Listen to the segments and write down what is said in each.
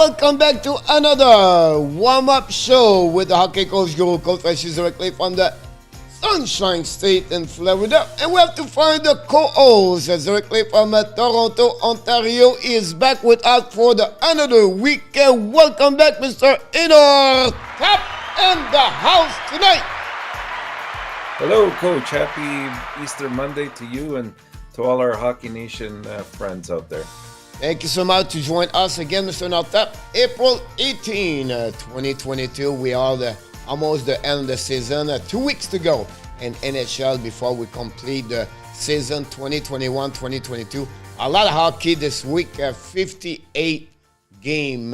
welcome back to another warm-up show with the hockey coach Guru Coach Francis directly from the Sunshine State in Florida. And we have to find the co-host directly from Toronto, Ontario. Is back with us for the another week. Welcome back, Mr. ENORTAP in the house tonight. Hello, Coach. Happy Easter Monday to you and to all our Hockey Nation friends out there. Thank you so much to join us again, Mr. ENORTAP. April 18, 2022. We are almost the end of the season. 2 weeks to go in NHL before we complete the season 2021-2022. A lot of hockey this week. 58 game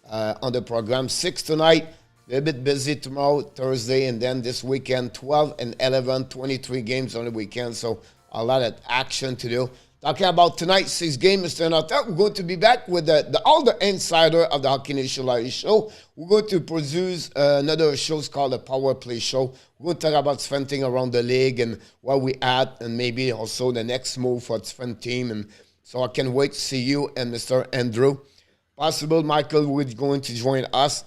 on the program. 6 tonight. A little bit busy tomorrow, Thursday, and then this weekend, 12 and 11, 23 games on the weekend. So a lot of action to do. Talking about tonight's 6 game, Mr. ENORTAP, we're going to be back with all the insider of the Hockey Nation Live show. We're going to produce another show called the Power Play Show. We're going to talk about spending around the league and where we at, and maybe also the next move for the spend team. And so I can wait to see you and Mr. Andrew. Possible Michael will going to join us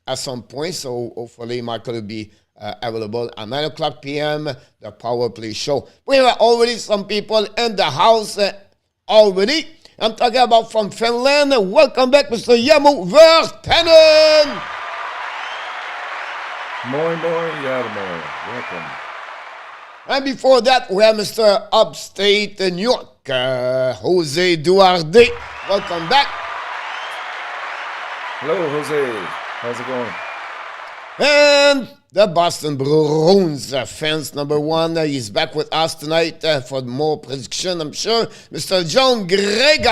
at some point, so hopefully Michael will be available at 9 o'clock p.m., the Power Play Show. We have already some people in the house already. I'm talking about from Finland. Welcome back, Mr. Jamo Virtanen. Moi, moi. Welcome. And before that, we have Mr. Upstate New York, Jose Duarte. Welcome back. Hello, Jose. How's it going? And the Boston Bruins fans number 1, he's back with us tonight for more prediction, I'm sure. Mr. John Grega.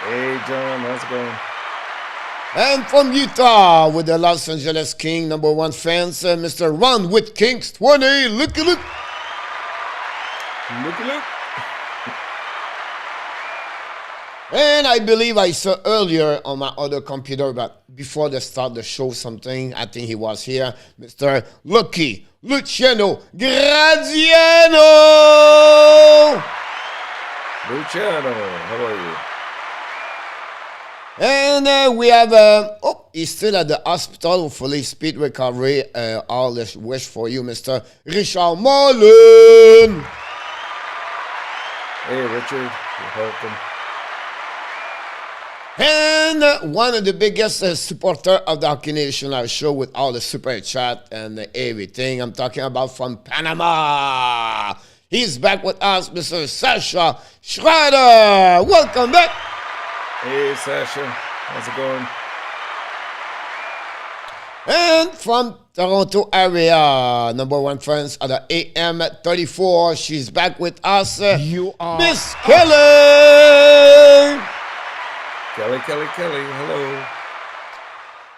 Hey, John. How's it going? And from Utah with the Los Angeles King number 1 fans, Mr. Ron with Kings 20. Look. And I believe I saw earlier on my other computer, but before the start of the show something, I think he was here, Mr. Luciano GRAZIANO! Luciano, how are you? And we have, he's still at the hospital, hopefully speed recovery. All the wish for you, Mr. Richard Mullen! Hey, Richard, you're welcome. And one of the biggest supporter of the Hockey Nation Live show with all the super chat and everything. I'm talking about from Panama. He's back with us, Mr. SASCHA SCHRADER. Welcome back. Hey, Sasha. How's it going? And from Toronto area, number 1 friends of the AM34. She's back with us. You are Miss Kelly. Kelly, hello.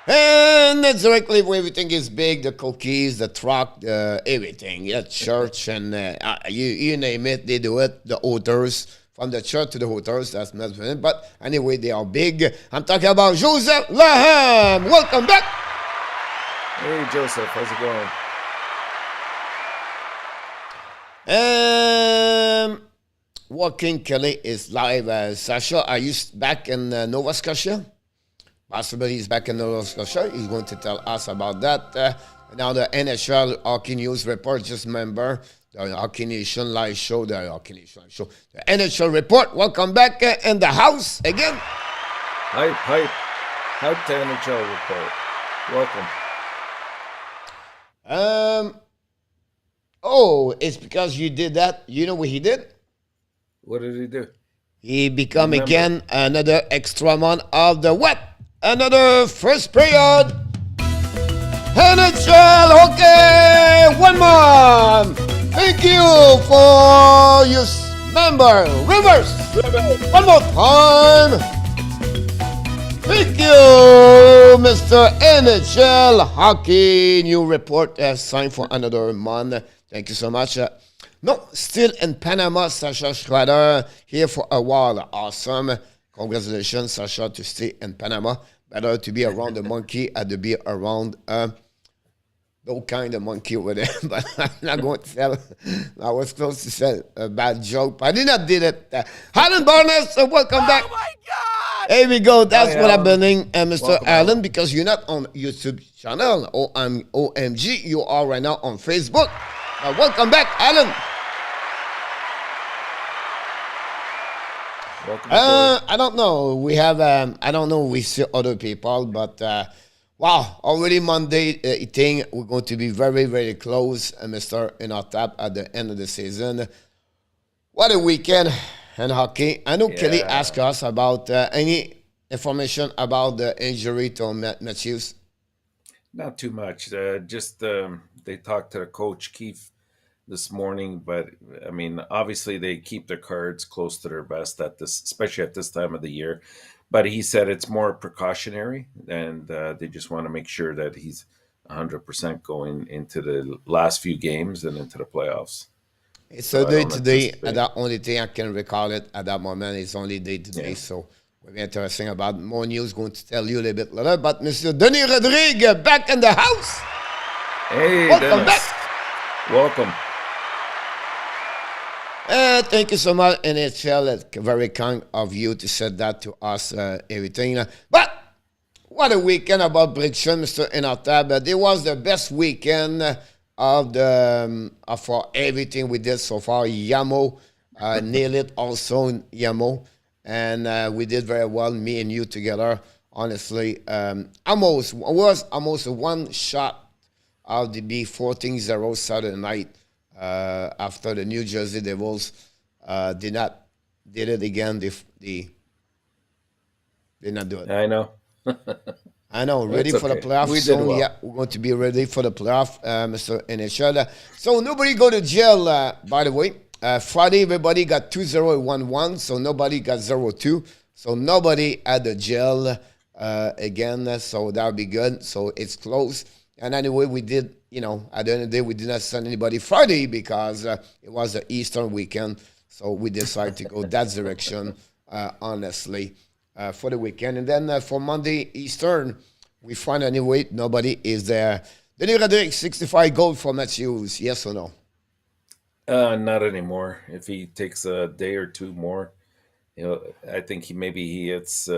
And directly where everything is big, the cookies, the truck, everything. Yeah, church and you name it, they do it. The hotels, from the church to the hotels, that's not it. But anyway, they are big. I'm talking about Joseph LANHAM. Welcome back. Hey, Joseph, how's it going? Walking Kelly is live. Sasha, are you back in Nova Scotia? Possibly he's back in Nova Scotia. He's going to tell us about that. Now the NHL Hockey News Report, just remember, the Hockey Nation Live show, the NHL Report. Welcome back in the house again. Hype. Hype to NHL Report. Welcome. It's because you did that. You know what he did? What did he do? He become again another extra man of the what? Another first period. NHL, okay, 1 more. Thank you for your member. Rivers. 1 more time. Thank you, Mr. NHL Hockey New Report signed for another month. Thank you so much. No, still in Panama, Sascha SCHRADER here for a while. Awesome. Congratulations, Sasha, to stay in Panama. Better to be around the monkey than to be around no kind of monkey over there. But I'm not going to tell. I was close to say a bad joke, but I did not did it. Harlan Barnes, welcome back. Oh, my God. Here we go. That's Hi, what Alan. happening, Mr. Welcome, Allen, Alan. because you're not on YouTube channel or OMG. You are right now on Facebook. Welcome back, Alan. Welcome. I don't know. We have, I don't know. We see other people, but wow, already Monday eating. We're going to be very, very close, Mr. ENORTAP, at the end of the season. What a weekend in hockey. I know Kelly asked us about any information about the injury to Matthews. Not too much. Just they talked to the coach KEEFE this morning, but I mean, obviously they keep their cards close to their vest at this, especially at this time of the year. But he said it's more precautionary, and they just want to make sure that he's 100% going into the last few games and into the playoffs. It's So a I day don't today, anticipate. and the only thing I can recall it at that moment is only day today. Yeah. So we'll be interesting about more news. Going to tell you a little bit later. But Mr. Denis Rodriguez back in the house. Hey, Welcome Dennis. back. Welcome. Thank you so much, NHL. It's very kind of you to say that to us, everything. But what a weekend about prediction, Mr. ENORTAP. It was the best weekend of the for everything we did so far. Yamo nailed it also, Yamo. And we did very well, me and you together, honestly. Was almost a one shot of the be 14-0 Saturday night. After the New Jersey Devils did it again. They did not do it. I know. I know, ready That's for the okay. playoff We did soon. well. Yeah, we're going to be ready for the playoff, Mr. NHL. So nobody go to jail, by the way. Friday, everybody got 2-0 and 1-1, so nobody got 0-2. So nobody at the jail again, so that would be good. So it's close. And anyway, we did, at the end of the day, we did not send anybody Friday because it was the Easter weekend. So we decided to go that direction, honestly, for the weekend. And then for Monday, Eastern, we find anyway, nobody is there. Denis Rodriguez, 65 gold for Matthews, yes or no? Not anymore. If he takes a day or two more, I think he hits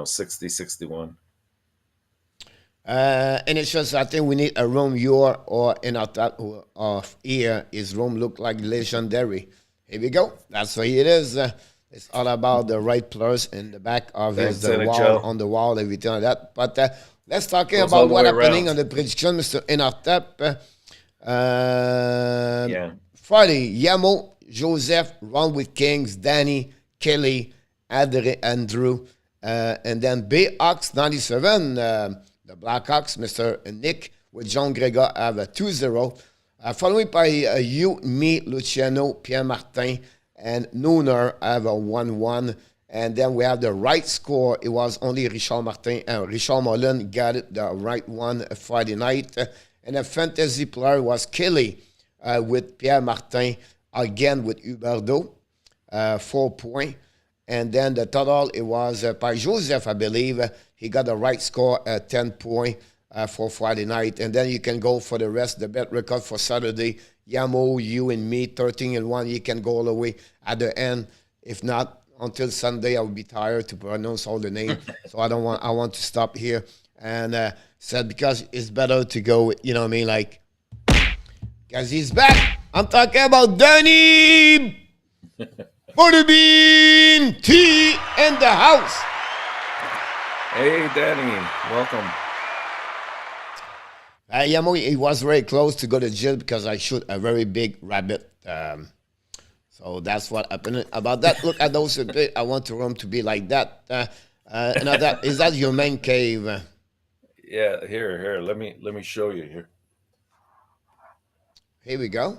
60, 61. And it's just, I think we need a room your or in our top of here. His room look like legendary. Here we go. That's what it is. It's all about the right players in the back of Thanks, his wall, NHL. on the wall, everything like that. But let's talk Goes all about the what way happening around. on the prediction, Mr. ENORTAP. Yeah. Friday, Yamo, Joseph, Ron with Kings, Danny, Kelly, Andrew, and then Bayhawks 97, the Blackhawks, Mr. Nick with John Gregor have a 2-0. Followed by you, me, Luciano, Pierre Martin, and Nooner have a 1-1. And then we have the right score. It was only Richard Molin got it, the right one Friday night. And the fantasy player was Kelly with Pierre Martin, again with Huberdeau, 4 points. And then the total, it was by Joseph, I believe. He got the right score at 10 points for Friday night. And then you can go for the rest, the bet record for Saturday. Yamo, you and me, 13-1. You can go all the way at the end. If not, until Sunday, I will be tired to pronounce all the names. So I want to stop here. And said because it's better to go, like, because he's back. I'm talking about Danny Butterbean T in the house. Hey, Danny. Welcome. Yamo, he was very close to go to jail because I shoot a very big rabbit. So that's what happened about that. Look at those. I want the room to be like that. Is that your main cave? Yeah, here. Let me show you here. Here we go.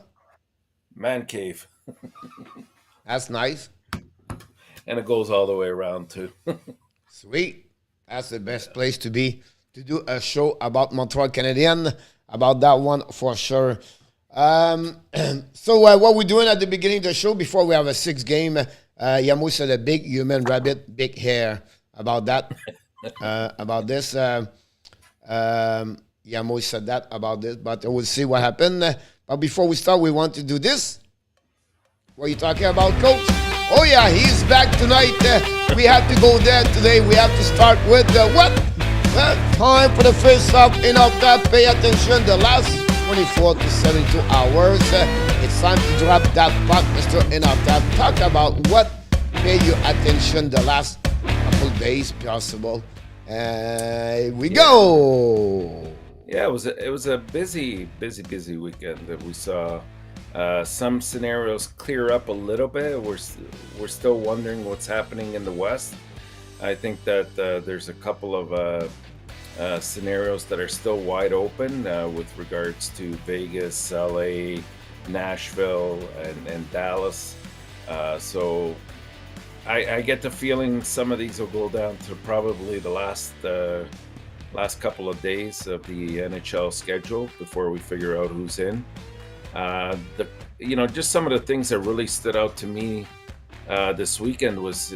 Man cave. That's nice. And it goes all the way around too. Sweet. That's the best place to be to do a show about Montreal Canadiens. About that one for sure. So what we're doing at the beginning of the show before we have a 6 game, Yamo said a big human rabbit, big hair. About that, about this, Yamo said that about this, but we'll see what happened. But before we start, we want to do this. What are you talking about, Coach? Oh yeah, he's back tonight. We have to go there today. We have to start with what? Well, time for the first off ENORTAP. Pay attention. The last 24 to 72 hours. It's time to drop that pot, Mr. ENORTAP. Talk about what pay your attention the last couple days possible. We go. Yeah, it was a busy weekend that we saw. Some scenarios clear up a little bit. We're still wondering what's happening in the West. I think that there's a couple of scenarios that are still wide open with regards to Vegas, LA, Nashville, and Dallas. So I get the feeling some of these will go down to probably the last couple of days of the NHL schedule before we figure out who's in. Just some of the things that really stood out to me this weekend was,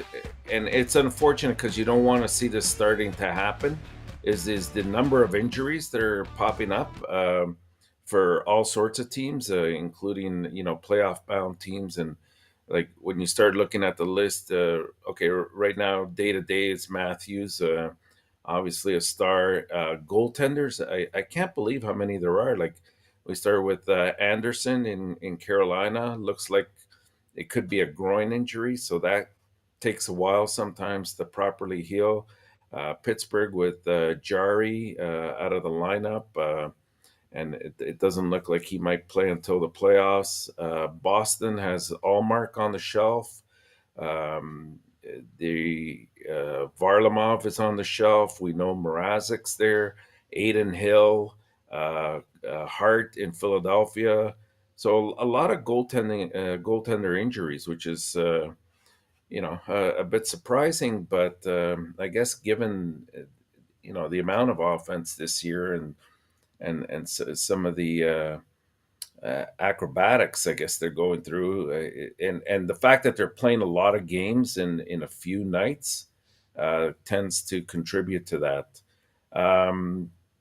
and it's unfortunate because you don't want to see this starting to happen, is the number of injuries that are popping up for all sorts of teams, including playoff bound teams. And like when you start looking at the list, okay, right now day to day it's Matthews, obviously a star. Goaltenders, I can't believe how many there are. Like we start with Anderson in Carolina. Looks like it could be a groin injury, so that takes a while sometimes to properly heal. Pittsburgh with Jarry out of the lineup, and it doesn't look like he might play until the playoffs. Boston has Allmark on the shelf. The Varlamov is on the shelf. We know Mrazek's there. Aiden Hill, Hart in Philadelphia. So a lot of goaltender injuries, which is a bit surprising. But I guess given the amount of offense this year and some of the acrobatics, I guess they're going through, and the fact that they're playing a lot of games in a few nights tends to contribute to that.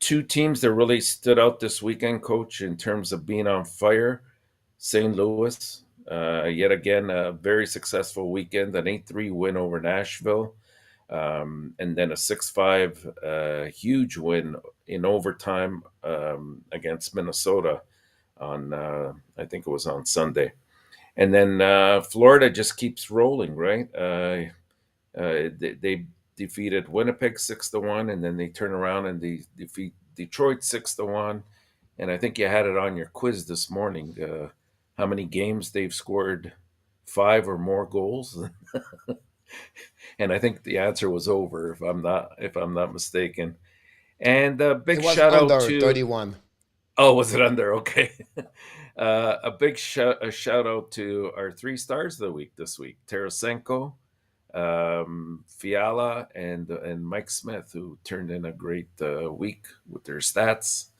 Two teams that really stood out this weekend, Coach, in terms of being on fire. St. Louis, yet again, a very successful weekend, an 8-3 win over Nashville, and then a 6-5 huge win in overtime against Minnesota on, I think it was on Sunday. And then Florida just keeps rolling, right? They defeated Winnipeg 6-1, and then they turn around and they defeat Detroit 6-1. And I think you had it on your quiz this morning. How many games they've scored 5 or more goals? And I think the answer was over, if I'm not mistaken. And a big shout out to 31. Oh, was it under? Okay. A big shout out to our 3 stars of the week this week: Tarasenko, Fiala, and Mike Smith, who turned in a great week with their stats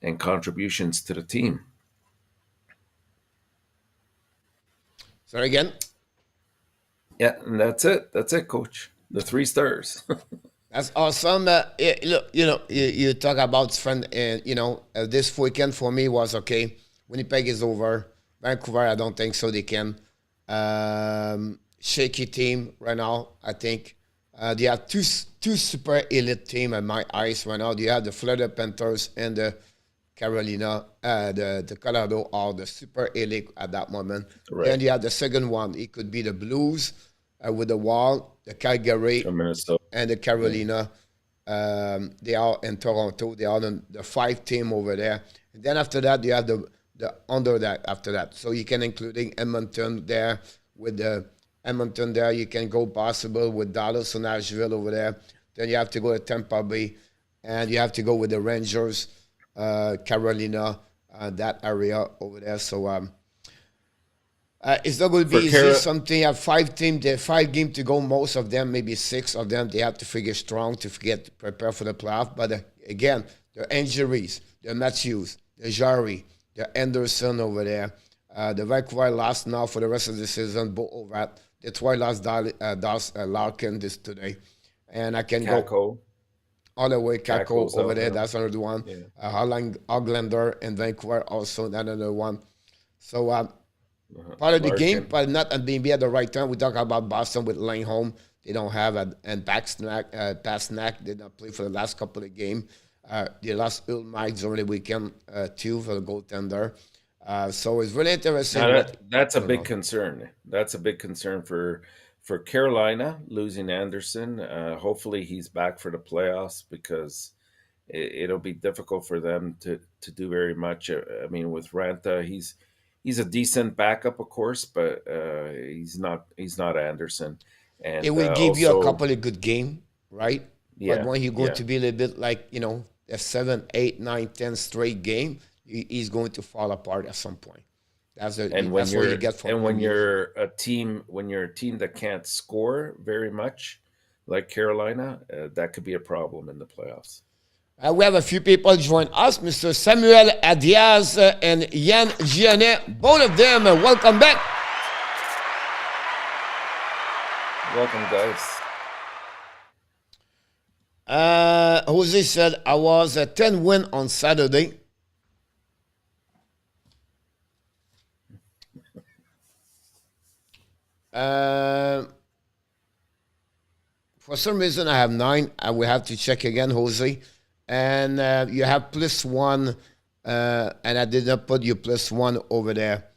and contributions to the team. Sorry again. Yeah, and that's it. That's it, Coach. The 3 stars. That's awesome. Look, you talk about friend, and this weekend for me was okay. Winnipeg is over. Vancouver, I don't think so. They can. Shaky team right now. I think they have two super elite team in my eyes right now. You have the Florida Panthers and the Carolina, the Colorado are the super elite at that moment. Right. Then you have the second one. It could be the Blues with the Wall, the Calgary, and the Carolina. They are in Toronto. They are the 5 team over there. And then after that, you have the under that after that. So you can including Edmonton there with the Edmonton there. You can go possible with Dallas and Nashville over there. Then you have to go to Tampa Bay, and you have to go with the Rangers. Carolina, that area over there. So it's not going to be easy. Something you have 5 teams, there 5 games to go. Most of them, maybe 6 of them, they have to figure strong to get prepare for the playoff. But again, the injuries, the Matthews, the Jarry, the Anderson over there, the Vancouver lost now for the rest of the season. Both over at Detroit lost Larkin this today, and I can go all the way. Kako over there, that's another one. Yeah. Hoglander in Vancouver also another one. So part of the game, Larkin. but not maybe at the right time. We talk about Boston with LANHAM. They don't have and Pasternak did not play for the last couple of games. They lost Ulmike over the weekend too for the goaltender. So it's really interesting. That's a big concern. That's a big concern for Carolina losing Anderson. Hopefully he's back for the playoffs because it'll be difficult for them to do very much. I mean, with Ranta, he's a decent backup, of course, but he's not Anderson. And it will give you a couple of good games, right? Yeah, but when you go to be a little bit like a 7, 8, 9, 10 straight game, he's going to fall apart at some point. That's what you get from. And when you're a team that can't score very much, like Carolina, that could be a problem in the playoffs. We have a few people join us, Mr. Samuel Adiaz and Yann Gianet. Both of them, welcome back. Welcome, guys. Jose said, I was a 10 win on Saturday. For some reason, I have 9. I will have to check again, Jose. And you have +1, and I did not put your +1 over there.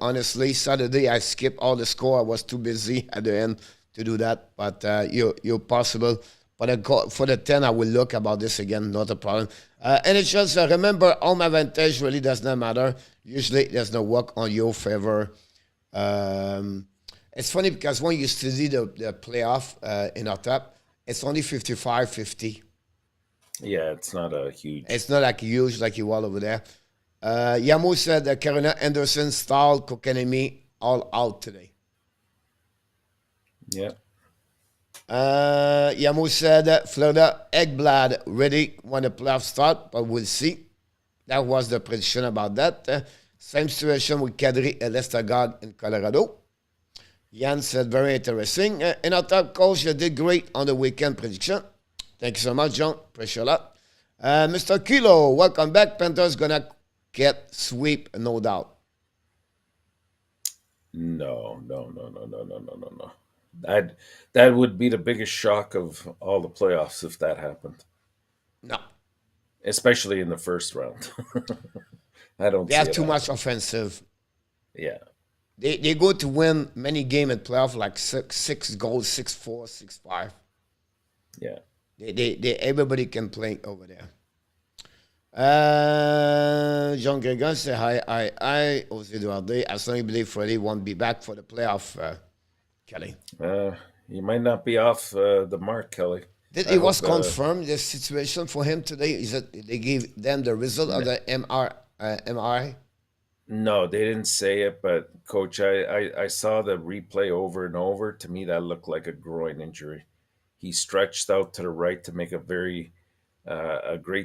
Honestly, Saturday, I skipped all the score. I was too busy at the end to do that. But you're possible. But for the 10, I will look about this again. Not a problem. And it's just, remember, home advantage really does not matter. Usually, there's no work on your favor. It's funny because when you study the playoff in ENORTAP, it's only 55-50. Yeah, it's not a huge. It's not like huge like you all over there. Yamo said that Carolina, Anderson, Stahl, Kokanemi, all out today. Yeah. Yamo said Florida, Ekblad ready when the playoffs start, but we'll see. That was the prediction about that. Same situation with Kadri and Lestergaard in Colorado. Jan said, very interesting. ENORTAP coach, you did great on the weekend prediction. Thank you so much, John. Appreciate that. Mr. Kilo, welcome back. Panthers gonna get sweep, no doubt. No. That would be the biggest shock of all the playoffs if that happened. No. Especially in the first round. I don't They have too much offensive. Yeah. They go to win many games in playoff like six goals, 6-4, 6-5. Yeah. They everybody can play over there. Jean Gregor said hi. Jose Duarte. I strongly believe Freddie won't be back for the playoff, Kelly. You might not be off the mark, Kelly. It was confirmed the situation for him today. Is that they gave them the result of the MRI? No, they didn't say it, but Coach, I saw the replay over and over. To me, that looked like a groin injury. He stretched out to the right to make a great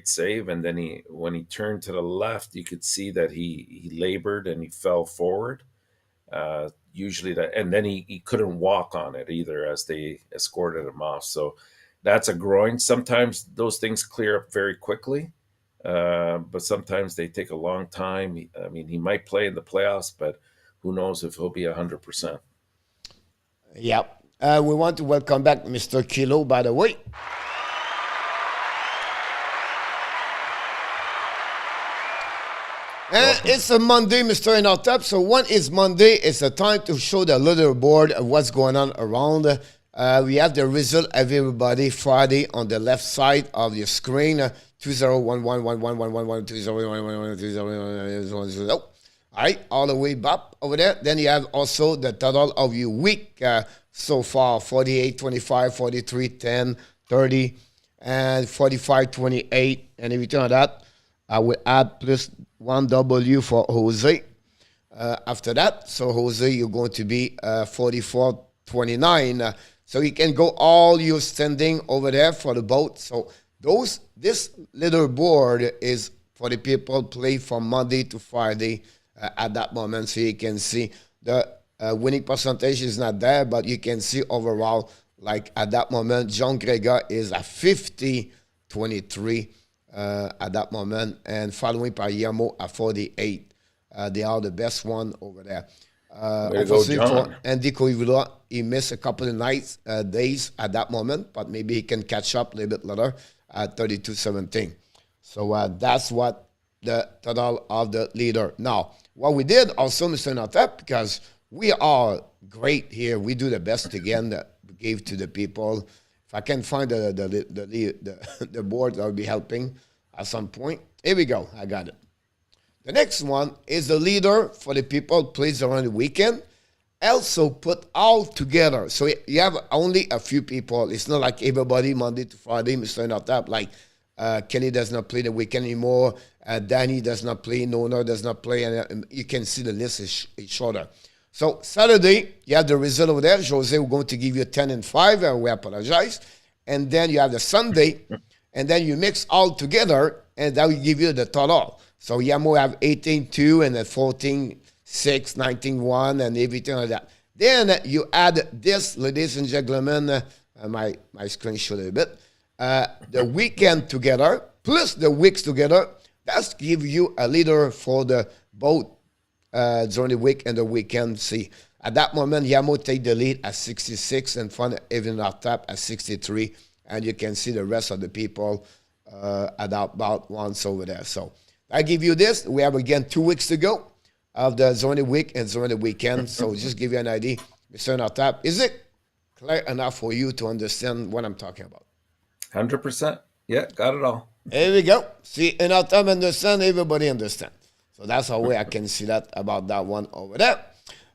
save, and then when he turned to the left, you could see that he labored and he fell forward. Usually and then he couldn't walk on it either as they escorted him off. So that's a groin. Sometimes those things clear up very quickly, but sometimes they take a long time. I mean, he might play in the playoffs, but who knows if he'll be 100%. Yep. We want to welcome back Mr. Kilo, by the way. It's a Monday, Mr. ENORTAP. So when it's Monday, it's a time to show the leaderboard of what's going on around. We have the result of everybody Friday on the left side of your screen. 201111112011201120. All right, all the way back over there. Then you have also the total of your week so far: 48, 25, 43, 10, 30, and 45, 28. And if you turn that, I will add plus 1 W for Jose after that. So Jose, you're going to be 44, 29. So you can go all your standing over there for the boat. So this little board is for the people play from Monday to Friday at that moment. So you can see the winning percentage is not there, but you can see overall, like at that moment, John Gregor is at 50-23 at that moment, and following by Yamo at 48. They are the best one over there. Way to go, Unfortunately for John. Andy Koivula, he missed a couple of days at that moment, but maybe he can catch up a little bit later at 32-17. So that's what the total of the leader. Now, what we did also, Mr. UNORTAP, because we are great here. We do the best again that we gave to the people. If I can find the board, that will be helping at some point. Here we go. I got it. The next one is the leader for the people plays around the weekend. Also put all together. So you have only a few people. It's not like everybody Monday to Friday, Mr. UNORTAP, like Kelly does not play the weekend anymore. Danny does not play. Nona does not play. And you can see the list is shorter. So Saturday, you have the result over there. Jose, we're going to give you 10 and 5, and we apologize. And then you have the Sunday, and then you mix all together, and that will give you the total. So Yamo have 18-2 and then 14-6, 19-1, and everything like that. Then you add this, ladies and gentlemen, my screen showed a little bit, the weekend together, plus the weeks together. That's give you a leader for the both during the week and the weekend. See, at that moment, Yamo take the lead at 66 and Fun ENORTAP at 63. And you can see the rest of the people at about once over there. So I give you this. We have, again, 2 weeks to go of the during the week and during the weekend. So just give you an idea. Mr. UNORTAP, is it clear enough for you to understand what I'm talking about? 100%. Yeah, got it all. Here we go. See, UNORTAP understand, everybody understand. So that's how way I can see that about that one over there.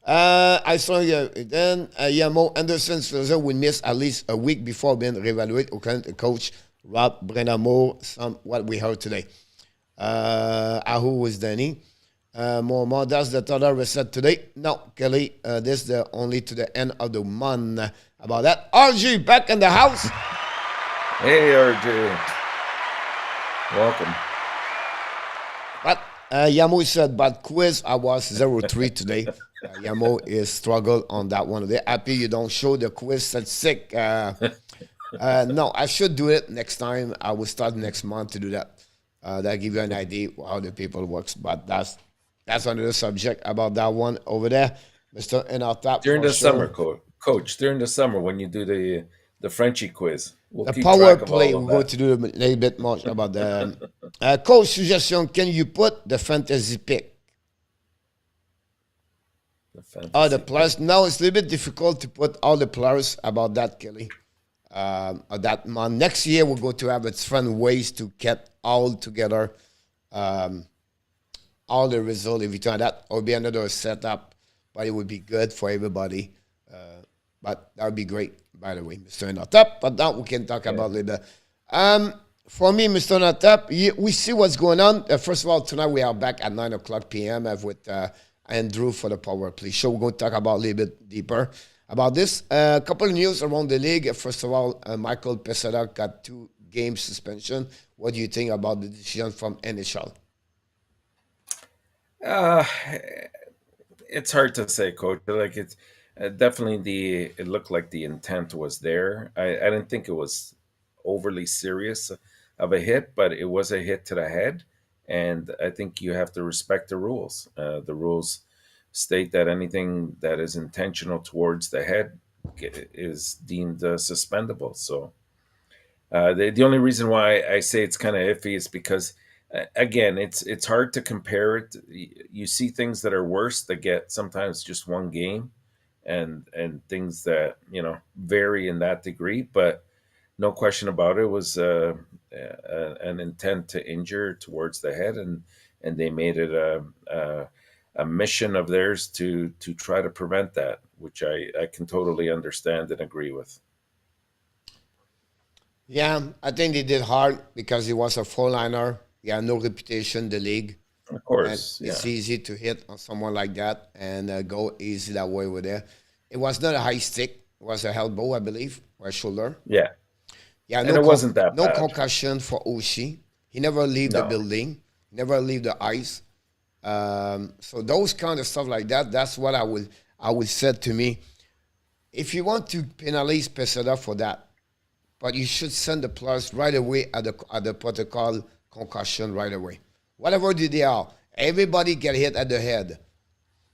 I saw then Yamo Anderson Slazer will miss at least a week before being reevaluated. Okay, the coach Rob Brenamo, what we heard today. Ahu was Danny. More, that's the total reset today. No, Kelly, this is the only to the end of the month about that. RG back in the house. Hey, RG. Welcome. But Yamo said, but quiz, I was 0-3 today. Yamo is struggled on that one. They're happy you don't show the quiz. That's sick. No, I should do it next time. I will start next month to do that. That give you an idea how the people works. But that's another subject about that one over there, Mr. UNORTAP. During the summer, coach. During the summer when you do the Frenchie quiz, we'll the keep power track of play. all of We're going to do a little bit more about the coach suggestion. Can you put the fantasy pick? The players. Now it's a little bit difficult to put all the players about that, Kelly. That month. Next year we're going to have different ways to get all together, all the results. If you try that, or be another setup, but it would be good for everybody. But that would be great, by the way, Mr. UNORTAP. But now we can talk about later. For me, Mr. UNORTAP, we see what's going on. First of all, tonight we are back at 9 o'clock p.m. with Andrew for the Power Play show. We're going to talk about a little bit deeper about this. A couple of news around the league. First of all, Michael Pesado got 2 game suspension. What do you think about the decision from NHL? It's hard to say, Coach. Like it's definitely it looked like the intent was there. I didn't think it was overly serious of a hit, but it was a hit to the head. And I think you have to respect the rules. The rules state that anything that is intentional towards the head is deemed suspendable. So the only reason why I say it's kind of iffy is because, again, it's hard to compare it. You see things that are worse that get sometimes just 1 game, and things that vary in that degree. But no question about it, was an intent to injure towards the head, and they made it a mission of theirs to try to prevent that, which I can totally understand and agree with. Yeah, I think they did hard because he was a 4-liner. He had no reputation in the league. Of course, and it's easy to hit on someone like that and go easy that way with there. It was not a high stick. It was a elbow, I believe, or a shoulder. Yeah. Yeah, and it wasn't that no bad. concussion for Oshie. He never leave the building, never leave the ice. So those kind of stuff like that, that's what I would say to me. If you want to penalize Pesado for that, but you should send the players right away at the protocol concussion right away. Whatever they are. Everybody get hit at the head.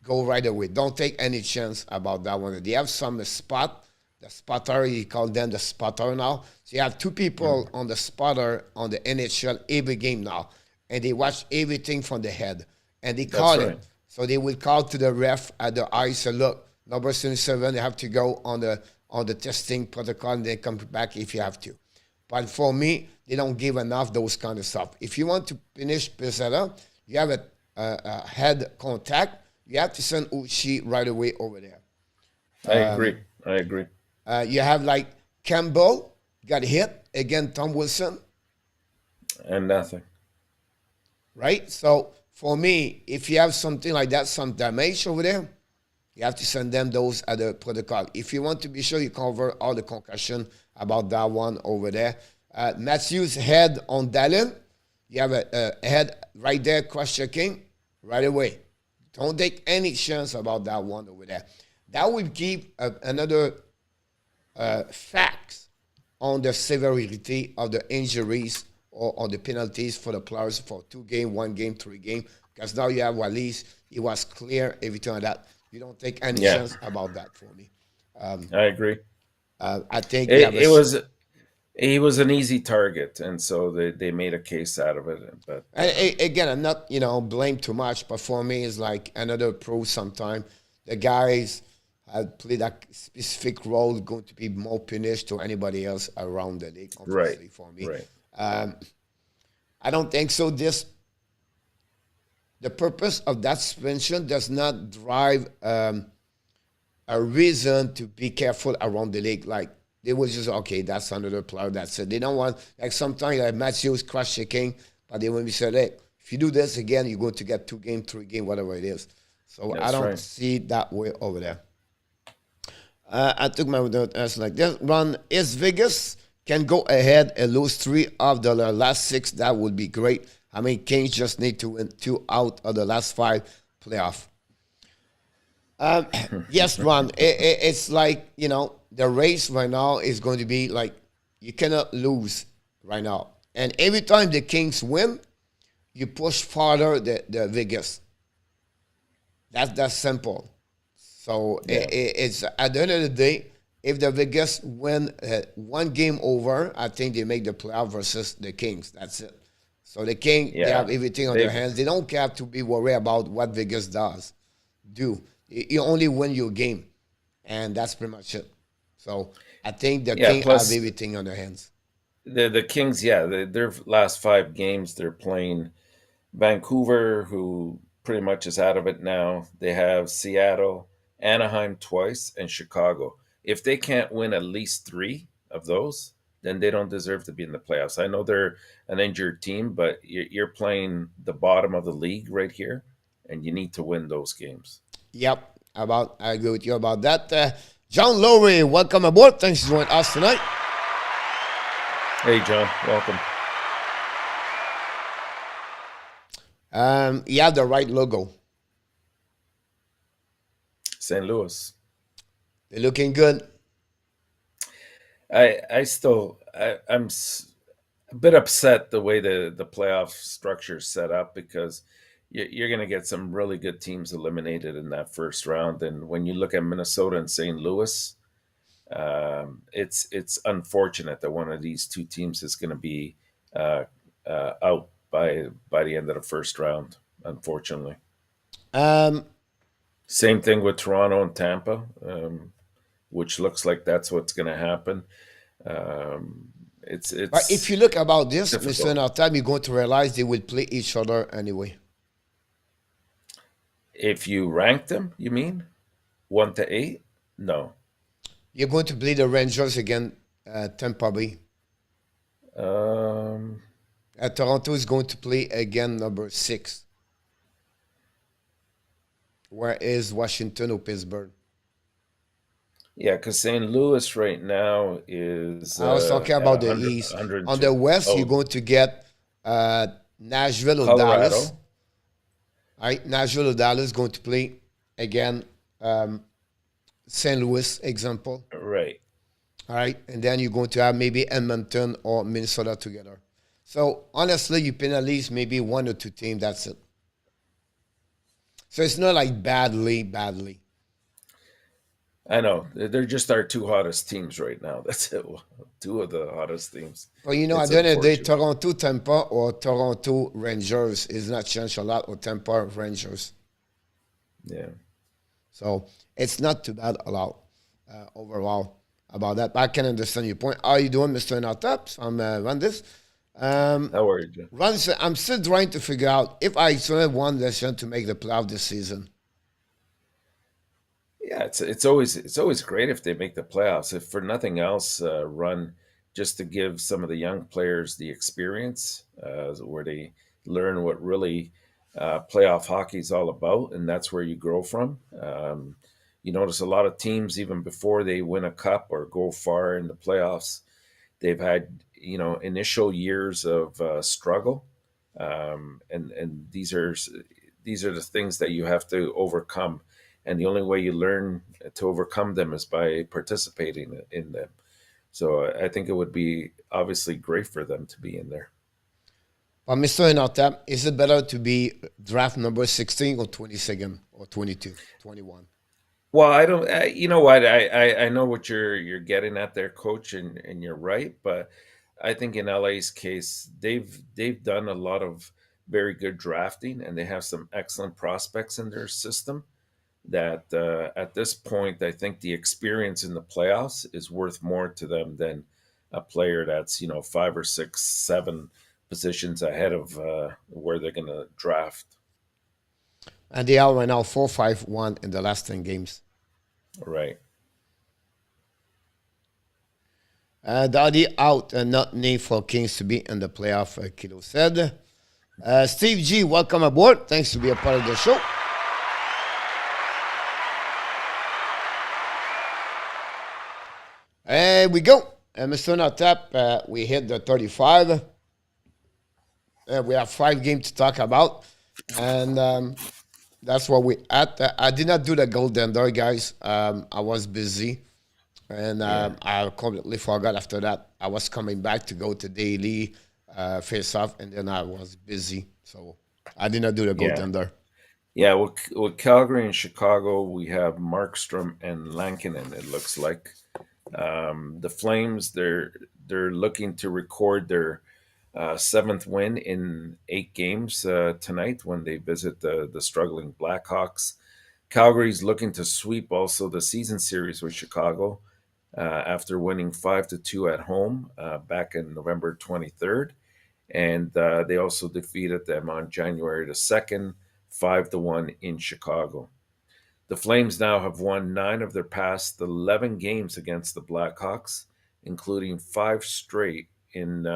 Go right away. Don't take any chance about that one. They have some spot. The spotter, you call them the spotter now. So you have two people on the spotter on the NHL every game now. And they watch everything from the head. And they call it. So they will call to the ref at the ice. So look, number 77, they have to go on the testing protocol and then come back if you have to. But for me, they don't give enough those kind of stuff. If you want to finish Pesado, you have a head contact, you have to send Uchi right away over there. I agree. You have like Campbell got hit again, Tom Wilson. And nothing. Right? So for me, if you have something like that, some damage over there, you have to send them those at the protocol. If you want to be sure you cover all the concussion about that one over there. Matthews head on Dallin. You have a head right there, cross-checking right away. Don't take any chance about that one over there. That will give another facts on the severity of the injuries or on the penalties for the players for 2 game, 1 game, 3 game. Because now you have Wallis. It was clear, everything like that. You don't take any chance about that for me. I agree. I think he was an easy target, and so they made a case out of it. But again, I'm not blame too much, but for me, it's like another pro. Sometime the guys have played a specific role, going to be more punished to anybody else around the league. Obviously, for me, I don't think so. The purpose of that suspension does not drive a reason to be careful around the league. Like, they will just, okay, that's another player, that's it. They don't want, like sometimes like Matthews cross-checking, but they will be said, hey, if you do this again, you're going to get 2 game, 3 game, whatever it is. So that's I don't see it that way over there. I took my note like this. Run is Vegas can go ahead and lose 3 of the last 6. That would be great. I mean, Kings just need to win 2 out of the last 5 playoff. Yes, Ron, it's like, the race right now is going to be like, you cannot lose right now. And every time the Kings win, you push farther the Vegas. That's simple. So it's at the end of the day, if the Vegas win 1 game over, I think they make the playoff versus the Kings. That's it. So the Kings, they have everything on their hands. They don't have to be worried about what Vegas do. You only win your game, and that's pretty much it. So I think the Kings have everything on their hands. The Kings, their last 5 games, they're playing Vancouver, who pretty much is out of it now. They have Seattle, Anaheim twice, and Chicago. If they can't win at least 3 of those, then they don't deserve to be in the playoffs. I know they're an injured team, but you're playing the bottom of the league right here, and you need to win those games. Yep, I agree with you about that. John Lowry, welcome aboard. Thanks for joining us tonight. Hey, John, welcome. You have the right logo. St. Louis. They're looking good. I'm a bit upset the way the playoff structure is set up, because you're going to get some really good teams eliminated in that first round. And when you look at Minnesota and St. Louis, it's unfortunate that one of these 2 teams is going to be out by the end of the first round, unfortunately. Same thing with Toronto and Tampa, which looks like that's what's going to happen. It's but if you look about this, Mr. Untitled, you're going to realize they will play each other anyway. If you rank them, you mean 1 to 8? No. You're going to play the Rangers again, Tampa Bay. Toronto is going to play again number 6. Where is Washington or Pittsburgh? Yeah, because St. Louis right now is... I was talking about the East. On the West, you're going to get Nashville or Colorado. Dallas. All right, Nashville or Dallas going to play again. St. Louis, example. Right. All right, and then you're going to have maybe Edmonton or Minnesota together. So honestly, you can at least maybe 1 or 2 teams. That's it. So it's not like badly, badly. I know they're just our two hottest teams right now. That's it. Two of the hottest teams. But you know, at It's the end of the day, unfortunate. Toronto Tampa or Toronto Rangers is not changed a lot or Tampa Rangers. Yeah. So it's not too bad a lot overall about that. But I can understand your point. How are you doing, Mr. Untitled? I'm Randis. How are you, Joe? Randis, I'm still trying to figure out if I still have one lesson to make the playoff this season. Yeah, it's always great if they make the playoffs. If for nothing else, run just to give some of the young players the experience, where they learn what really playoff hockey is all about, and that's where you grow from. You notice a lot of teams, even before they win a cup or go far in the playoffs, they've had initial years of struggle, and these are the things that you have to overcome, and the only way you learn to overcome them is by participating in them. So I think it would be obviously great for them to be in there. But Mr. Enotap, is it better to be draft number 16 or 22nd or 22, 21? Well, I don't. You know what? I know what you're getting at there, Coach, and you're right. But I think in LA's case, they've done a lot of very good drafting, and they have some excellent prospects in their system. That at this point, I think the experience in the playoffs is worth more to them than a player that's five or six, seven positions ahead of where they're going to draft. And they are right now 4-5-1 in the last 10 games. Right. Daddy out and not need for Kings to be in the playoff, Kilo said. Steve G, welcome aboard. Thanks to be a part of the show. There we go. Mr. Notap, we hit the 35. We have 5 games to talk about. And that's what we at. I did not do the golden door, guys. I was busy. And Yeah. I completely forgot after that. I was coming back to go to daily face off, and then I was busy. So I did not do the Yeah. golden door. Yeah, with Calgary and Chicago, we have Markstrom and Lankinen. It looks like the Flames. They're looking to record their seventh win in 8 games tonight when they visit the struggling Blackhawks. Calgary's looking to sweep also the season series with Chicago after winning 5-2 at home back in November 23rd. And they also defeated them on January the 2nd, 5-1 in Chicago. The Flames now have won 9 of their past 11 games against the Blackhawks, including 5 straight in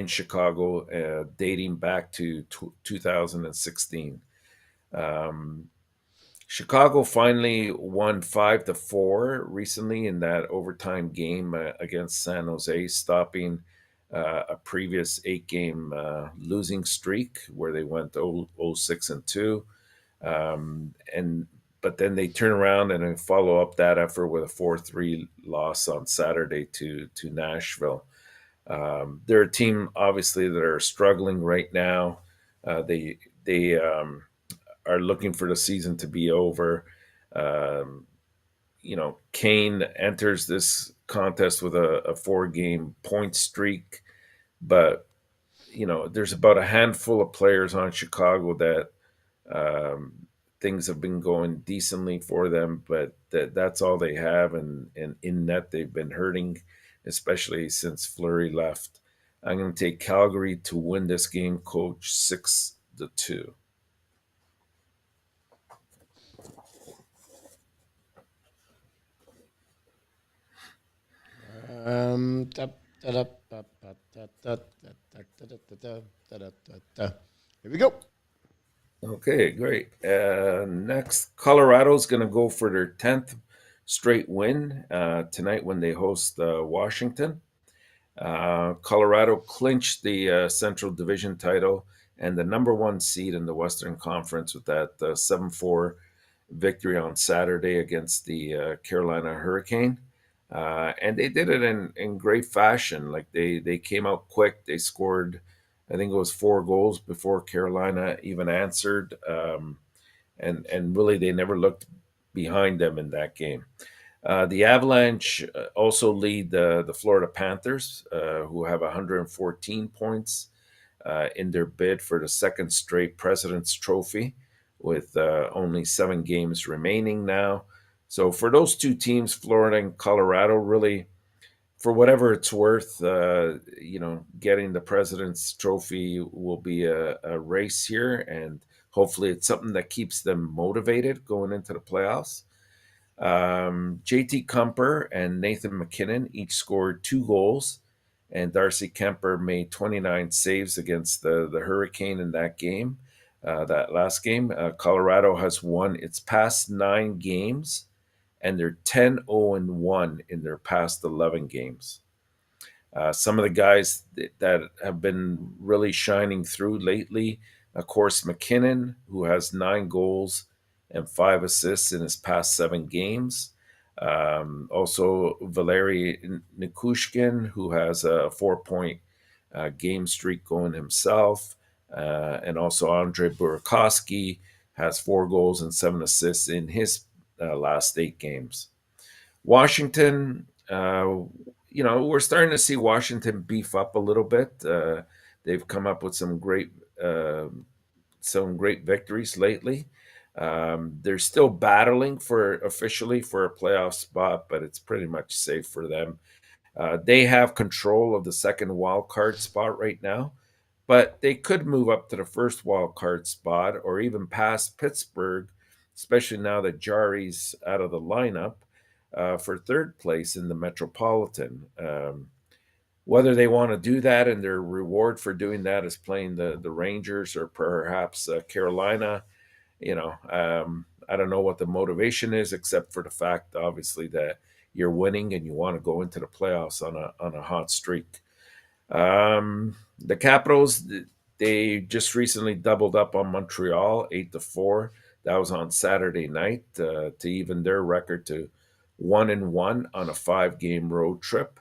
Chicago, dating back to 2016. Um, Chicago finally won 5-4 recently in that overtime game against San Jose, stopping a previous 8 game losing streak where they went 0-6-2. And but then they turn around and then follow up that effort with a 4-3 loss on Saturday to Nashville. They're a team obviously that are struggling right now. They are looking for the season to be over. Um, Kane enters this contest with a 4 game point streak, but there's about a handful of players on Chicago that um, things have been going decently for them, but that's all they have, and in net they've been hurting, especially since Fleury left. I'm going to take Calgary to win this game, Coach, 6-2. Tap, tadap, tap, tap, tap, tap, tap, tap, tap, tap, tap, tap, tap, tap. Here we go. Okay, great. Next, Colorado's going to go for their 10th straight win tonight when they host Washington. Colorado clinched the Central Division title and the number 1 seed in the Western Conference with that 7-4 victory on Saturday against the Carolina Hurricane. And they did it in great fashion. Like they came out quick. They scored, I think it was 4 goals before Carolina even answered. and really they never looked behind them in that game. The Avalanche also lead the Florida Panthers, who have 114 points in their bid for the second straight President's Trophy, with only 7 games remaining now. So for those two teams, Florida and Colorado, really, for whatever it's worth, getting the President's Trophy will be a race here, and hopefully it's something that keeps them motivated going into the playoffs. JT Kumper and Nathan MacKinnon each scored 2 goals, and Darcy Kemper made 29 saves against the Hurricane in that game, that last game. Colorado has won its past 9 games, and they're 10-0-1 in their past 11 games. Some of the guys that have been really shining through lately, of course, MacKinnon, who has 9 goals and 5 assists in his past 7 games. Also, Valeri Nikushkin, who has a 4-point game streak going himself. And also Andre Burakovsky has 4 goals and 7 assists in his last 8 games. Washington, we're starting to see Washington beef up a little bit. They've come up with some great victories lately. They're still battling officially for a playoff spot, but it's pretty much safe for them. They have control of the second wild card spot right now, but they could move up to the first wild card spot or even past Pittsburgh, especially now that Jari's out of the lineup, for third place in the Metropolitan. Whether they want to do that and their reward for doing that is playing the Rangers or perhaps Carolina, I don't know what the motivation is, except for the fact, obviously, that you're winning and you want to go into the playoffs on a hot streak. The Capitals, they just recently doubled up on Montreal 8-4. That was on Saturday night to even their record to 1-1 on a 5-game road trip.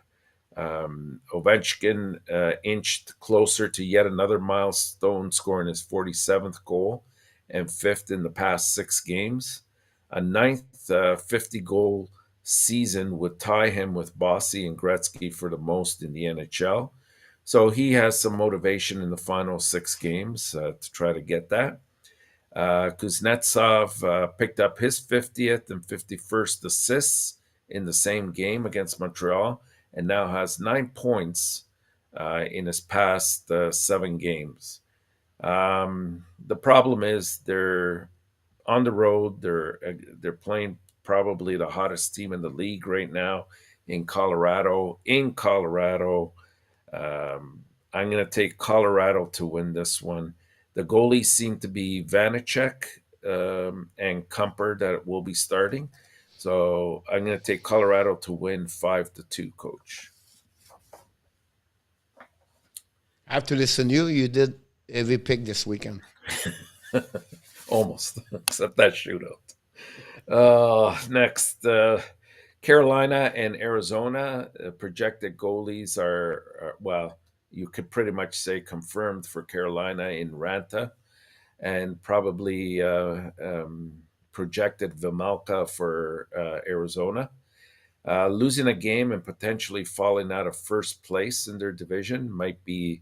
Ovechkin inched closer to yet another milestone, scoring his 47th goal and 5th in the past 6 games. A 9th 50-goal season would tie him with Bossy and Gretzky for the most in the NHL. So he has some motivation in the final 6 games to try to get that. Kuznetsov picked up his 50th and 51st assists in the same game against Montreal, and now has 9 points in his past 7 games. The problem is they're on the road. They're playing probably the hottest team in the league right now in Colorado. I'm going to take Colorado to win this one. The goalies seem to be Vanacek and Kumper that will be starting. So I'm going to take Colorado to win 5-2, Coach. I have to listen to you. You did every pick this weekend. Almost, except that shootout. Next, Carolina and Arizona. Projected goalies are, well, you could pretty much say confirmed for Carolina in Ranta, and probably projected Vejmelka for Arizona. Losing a game and potentially falling out of first place in their division might be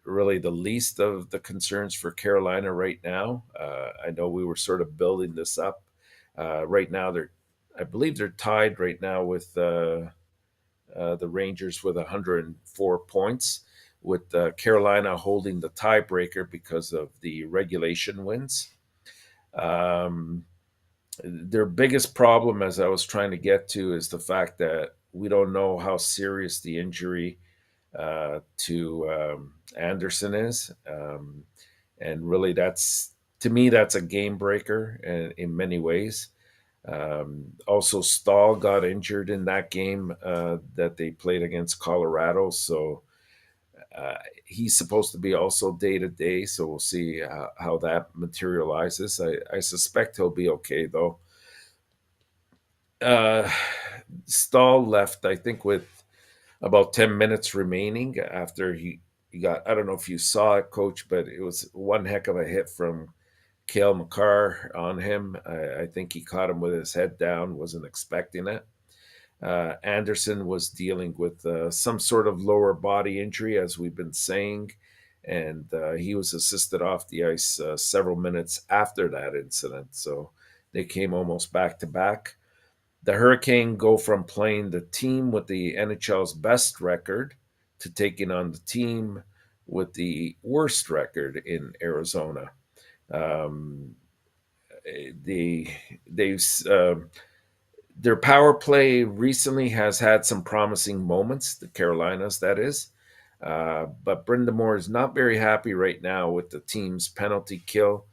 really the least of the concerns for Carolina right now. I know we were sort of building this up. Right now, I believe they're tied right now with the Rangers with 104 points, with Carolina holding the tiebreaker because of the regulation wins. Their biggest problem, as I was trying to get to, is the fact that we don't know how serious the injury to Anderson is. And really, to me, that's a game breaker in many ways. Also, Stahl got injured in that game that they played against Colorado. So he's supposed to be also day to day. So we'll see how that materializes. I suspect he'll be okay, though. Stahl left, I think, with about 10 minutes remaining after he got, I don't know if you saw it, Coach, but it was one heck of a hit from Cale Makar on him. I think he caught him with his head down, wasn't expecting it. Anderson was dealing with some sort of lower body injury, as we've been saying, and he was assisted off the ice several minutes after that incident. So they came almost back to back. The Hurricane go from playing the team with the NHL's best record to taking on the team with the worst record in Arizona. Um, they've their power play recently has had some promising moments, the Carolinas, that is. But Brind'Amour is not very happy right now with the team's penalty kill.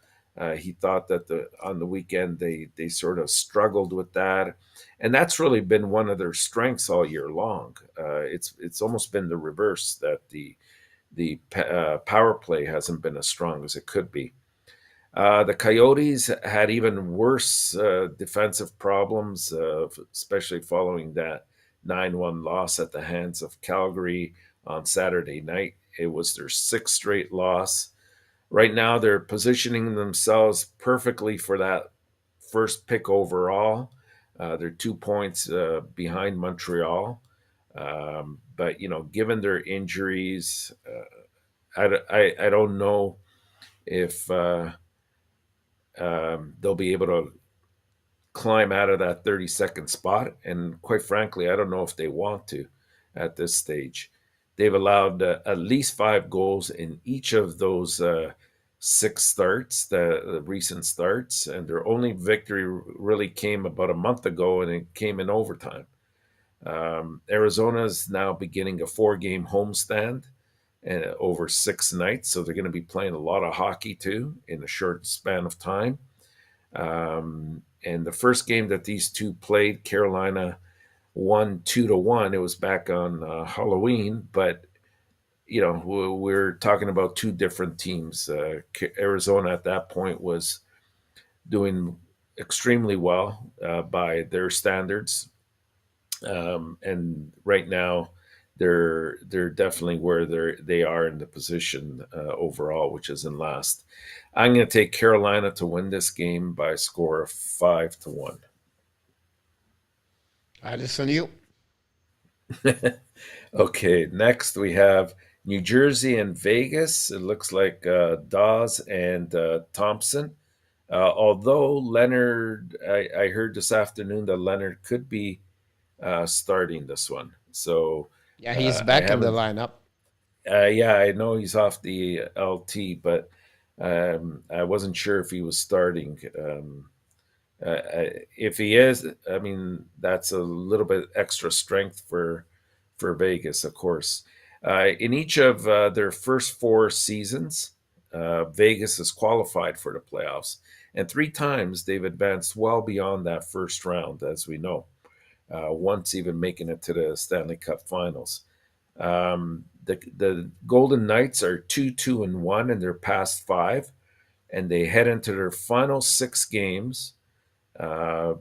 He thought that on the weekend they sort of struggled with that, and that's really been one of their strengths all year long. It's almost been the reverse, that the power play hasn't been as strong as it could be. The Coyotes had even worse defensive problems, especially following that 9-1 loss at the hands of Calgary on Saturday night. It was their sixth straight loss. Right now, they're positioning themselves perfectly for that first pick overall. They're 2 points behind Montreal. But, given their injuries, I don't know if they'll be able to climb out of that 32nd spot. And quite frankly, I don't know if they want to at this stage. They've allowed at least 5 goals in each of those 6 starts, the recent starts, and their only victory really came about a month ago, and it came in overtime. Arizona is now beginning a 4-game homestand over 6 nights, so they're going to be playing a lot of hockey too in a short span of time. And the first game that these two played, Carolina won 2-1. It was back on Halloween, but we're talking about 2 different teams. Arizona at that point was doing extremely well by their standards, and right now they're definitely where they are in the position overall, which is in last. I'm going to take Carolina to win this game by a score of 5-1. I listen to you. Okay, next we have New Jersey and Vegas. It looks like Dawes and Thompson. Although Leonard, I heard this afternoon that Leonard could be starting this one. So Yeah, he's I back in the haven't. lineup. Yeah, I know he's off the LT, but I wasn't sure if he was starting. If he is, I mean, that's a little bit extra strength for Vegas, of course. In each of their first 4 seasons, Vegas has qualified for the playoffs, and 3 times they've advanced well beyond that first round, as we know. Once even making it to the Stanley Cup Finals. The Golden Knights are 2-2-1 in their past 5, and they head into their final 6 games,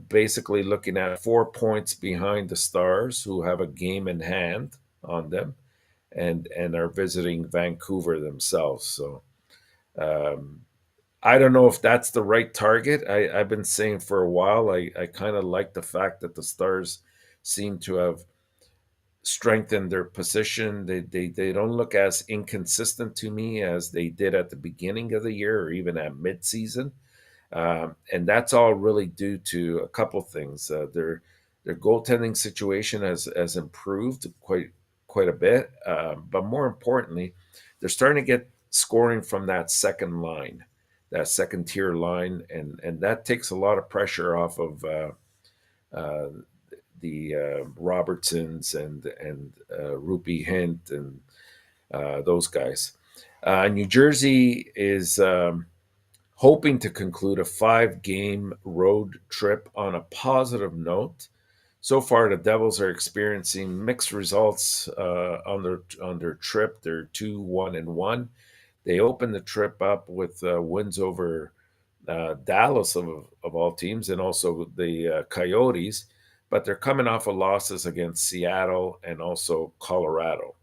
basically looking at 4 points behind the Stars, who have a game in hand on them, and are visiting Vancouver themselves. So I don't know if that's the right target. I've been saying for a while, I kind of like the fact that the Stars seem to have strengthened their position. They don't look as inconsistent to me as they did at the beginning of the year or even at midseason. And that's all really due to a couple things. Their goaltending situation has improved quite a bit, but more importantly, they're starting to get scoring from that second line, that second tier line, and that takes a lot of pressure off of the Robertsons and Rupi Hint and those guys. New Jersey is hoping to conclude a 5-game road trip on a positive note. So far, the Devils are experiencing mixed results on their trip. They're 2-1-1. They opened the trip up with wins over Dallas of all teams, and also the Coyotes, but they're coming off of losses against Seattle and also Colorado.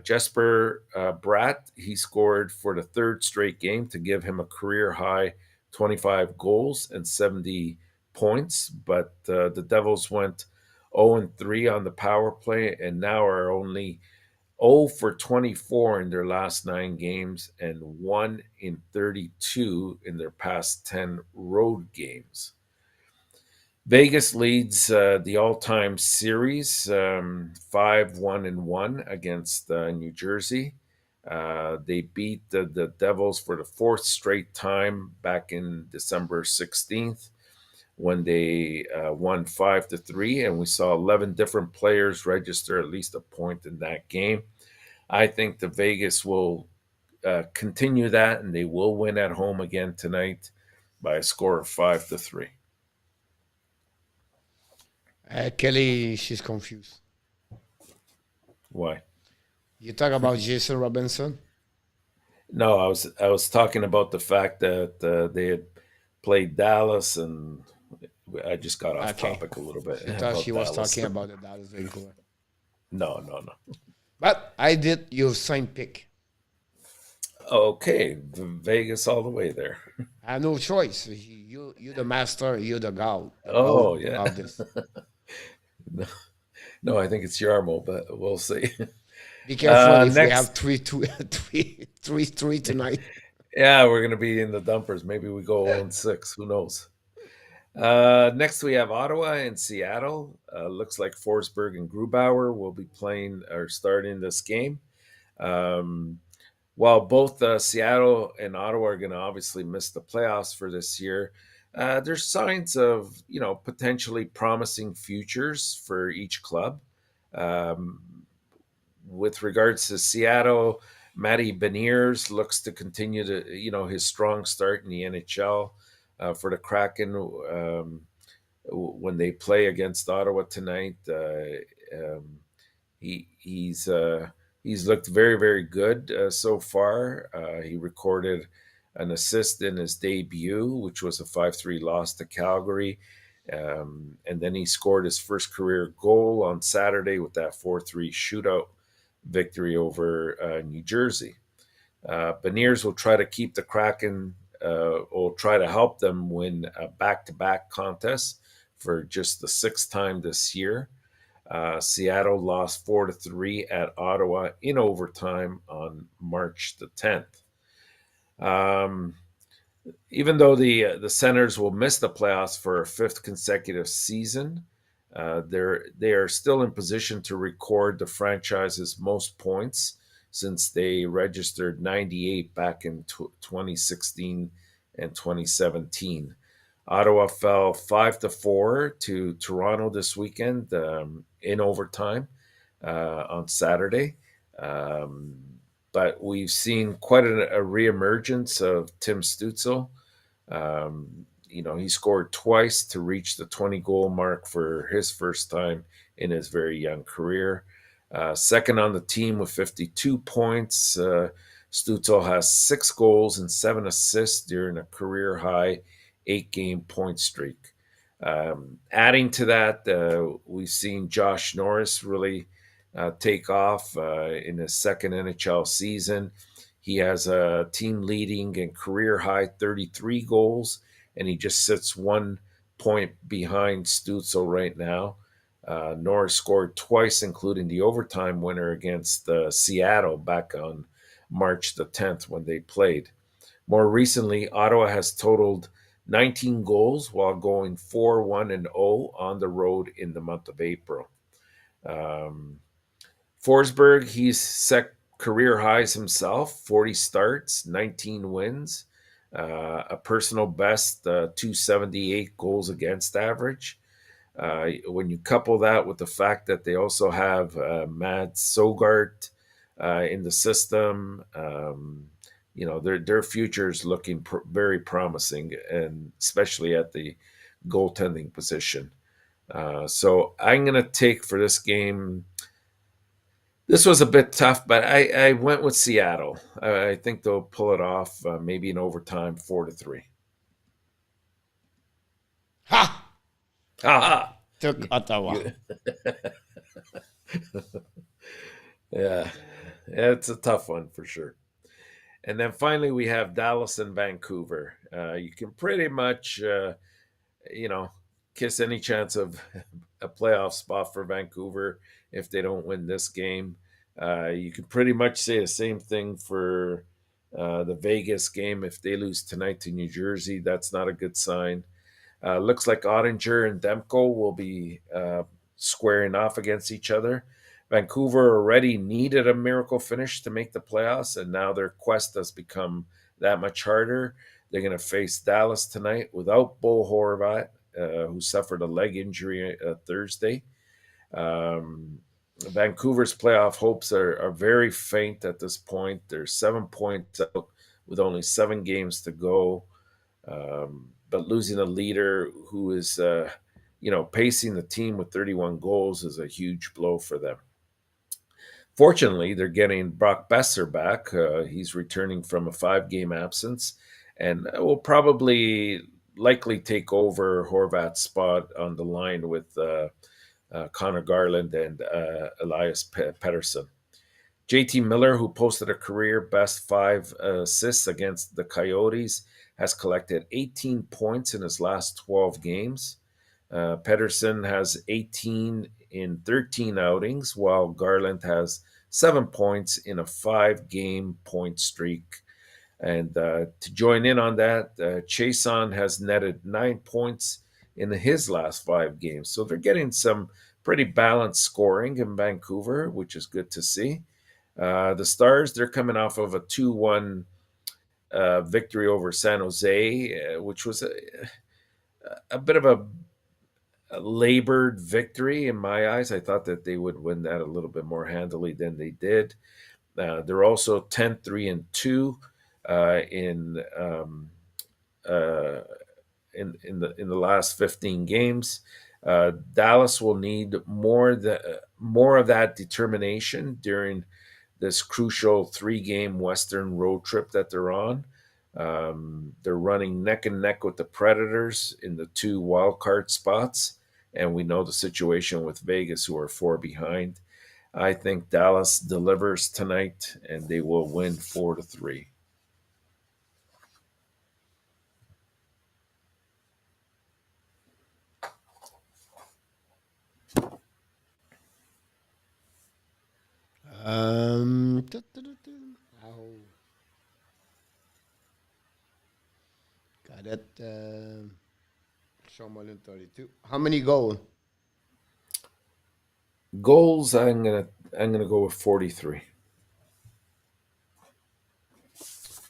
Jesper Bratt, he scored for the 3rd straight game to give him a career high 25 goals and 70 points, but the Devils went 0-3 on the power play and now are only 0 for 24 in their last 9 games and 1 in 32 in their past 10 road games. Vegas leads the all-time series 5-1-1 against New Jersey. They beat the Devils for the 4th straight time back in December 16th when they won 5-3, and we saw 11 different players register at least a point in that game. I think the Vegas will continue that, and they will win at home again tonight by a score of 5-3. Kelly, she's confused. Why? You talk about Jason Robinson? No, I was talking about the fact that they had played Dallas, and I just got off Okay. topic a little bit She thought about she was Dallas. talking about the Dallas Vancouver. No. But I did your same pick. Okay, Vegas all the way there. I have no choice. You're the master. You're the god. Oh yeah. Of this. No, I think it's Yarmo, but we'll see. Be careful if we next- have 3-3 tonight. Yeah, we're going to be in the dumpers. Maybe we go 0-6. Who knows? Next, we have Ottawa and Seattle. Looks like Forsberg and Grubauer will be playing or starting this game. While both Seattle and Ottawa are going to obviously miss the playoffs for this year, there's signs of potentially promising futures for each club. With regards to Seattle, Matty Beniers looks to continue to his strong start in the NHL for the Kraken when they play against Ottawa tonight. He's looked very, very good so far. He recorded an assist in his debut, which was a 5-3 loss to Calgary. And then he scored his first career goal on Saturday with that 4-3 shootout victory over New Jersey. Beniers will try to keep the Kraken, will try to help them win a back-to-back contest for just the 6th time this year. Seattle lost 4-3 at Ottawa in overtime on March the 10th. Even though the Senators will miss the playoffs for a 5th consecutive season, they are still in position to record the franchise's most points since they registered 98 back in 2016 and 2017. Ottawa fell 5-4 to Toronto this weekend in overtime on Saturday. But we've seen quite a reemergence of Tim Stützle. He scored twice to reach the 20-goal mark for his first time in his very young career. Second on the team with 52 points. Stützle has 6 goals and 7 assists during a career-high 8-game point streak. Adding to that, we've seen Josh Norris really take off in his second NHL season. He has a team-leading and career-high 33 goals, and he just sits 1 point behind Stützle right now. Norris scored twice, including the overtime winner against Seattle back on March the 10th when they played. More recently, Ottawa has totaled 19 goals while going 4-1-0 on the road in the month of April. Forsberg, he's set career highs himself, 40 starts, 19 wins, a personal best 278 goals against average. When you couple that with the fact that they also have Mads Søgaard in the system, their future is looking very promising, and especially at the goaltending position. So I'm going to take for this game. This was a bit tough, but I went with Seattle. I think they'll pull it off, maybe in overtime, 4-3. Ha! Ha! Took Ottawa. Yeah, it's a tough one for sure. And then finally, we have Dallas and Vancouver. You can pretty much, you know, kiss any chance of a playoff spot for Vancouver if they don't win this game. You can pretty much say the same thing for the Vegas game. If they lose tonight to New Jersey, that's not a good sign. Looks like Ottinger and Demko will be squaring off against each other. Vancouver already needed a miracle finish to make the playoffs, and now their quest has become that much harder. They're going to face Dallas tonight without Bo Horvat, who suffered a leg injury Thursday. Vancouver's playoff hopes are very faint at this point. They're 7 points out with only 7 games to go. But losing a leader who is, pacing the team with 31 goals is a huge blow for them. Fortunately, they're getting Brock Besser back. He's returning from a 5-game absence and will probably likely take over Horvat's spot on the line with Connor Garland and Elias Pettersson. JT Miller, who posted a career best 5 assists against the Coyotes, has collected 18 points in his last 12 games. Pettersson has 18 in 13 outings, while Garland has 7 points in a 5-game point streak. And to join in on that, Chason has netted 9 points in his last 5 games. So they're getting some pretty balanced scoring in Vancouver, which is good to see. The Stars, they're coming off of a 2-1 victory over San Jose, which was a bit of a labored victory in my eyes. I thought that they would win that a little bit more handily than they did. They're also 10-3-2 in the last 15 games. Dallas will need more of that determination during this crucial 3-game Western road trip that they're on. They're running neck and neck with the Predators in the 2 wildcard spots, and we know the situation with Vegas, who are 4 behind. I think Dallas delivers tonight, and they will win 4-3. Got it. Someone 32. How many goals? Goals, I'm gonna go with 43.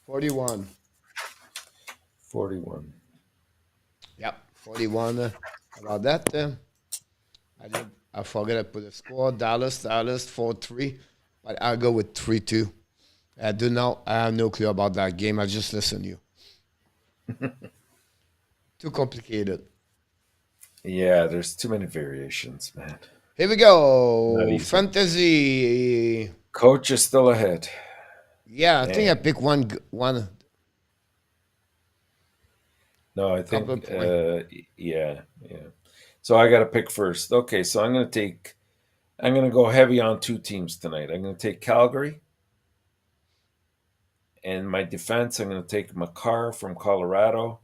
41. 41. Yep, 41. About that, I forget I put a score. Dallas 4-3, but I'll go with 3-2. I have no clue about that game. I just listen to you. Too complicated. Yeah, there's too many variations, man. Here we go. Fantasy. Coach is still ahead. Yeah, I think I picked one. No, I think yeah. So I got to pick first. Okay, so I'm going to go heavy on 2 teams tonight. I'm going to take Calgary. And my defense, I'm going to take Makar from Colorado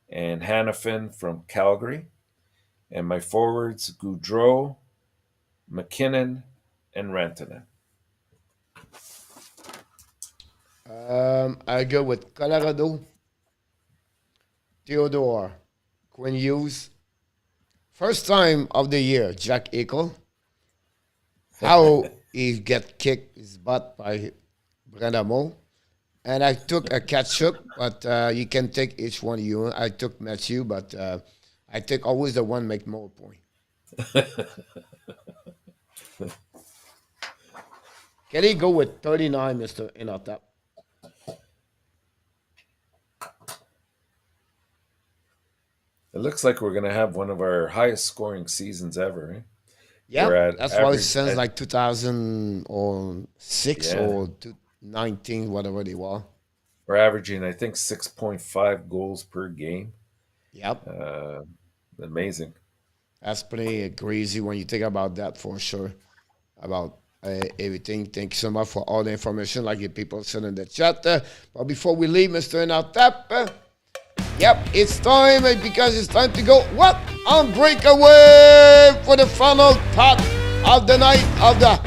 and Hanifin from Calgary. And my forwards, Goudreau, McKinnon, and Rantanen. I go with Colorado, Theodore, Quinn Hughes. First time of the year, Jack Eichel. How he get kicked his butt by Brandamo. And I took a Ketchup, but you can take each one you want. I took Matthew, but I take always the one make more point. Can he go with 39, Mr. ENORTAP? It looks like we're going to have one of our highest scoring seasons ever. Eh? Yeah, that's why it sounds like 2006 or 2019, whatever they were. We're averaging, I think, 6.5 goals per game. Yep. Amazing. That's pretty crazy when you think about that, for sure. About everything. Thank you so much for all the information, like the people said in the chat. But before we leave, Mr. ENORTAP, yep, it's time because it's time to go. What? On breakaway for the final part of the night of the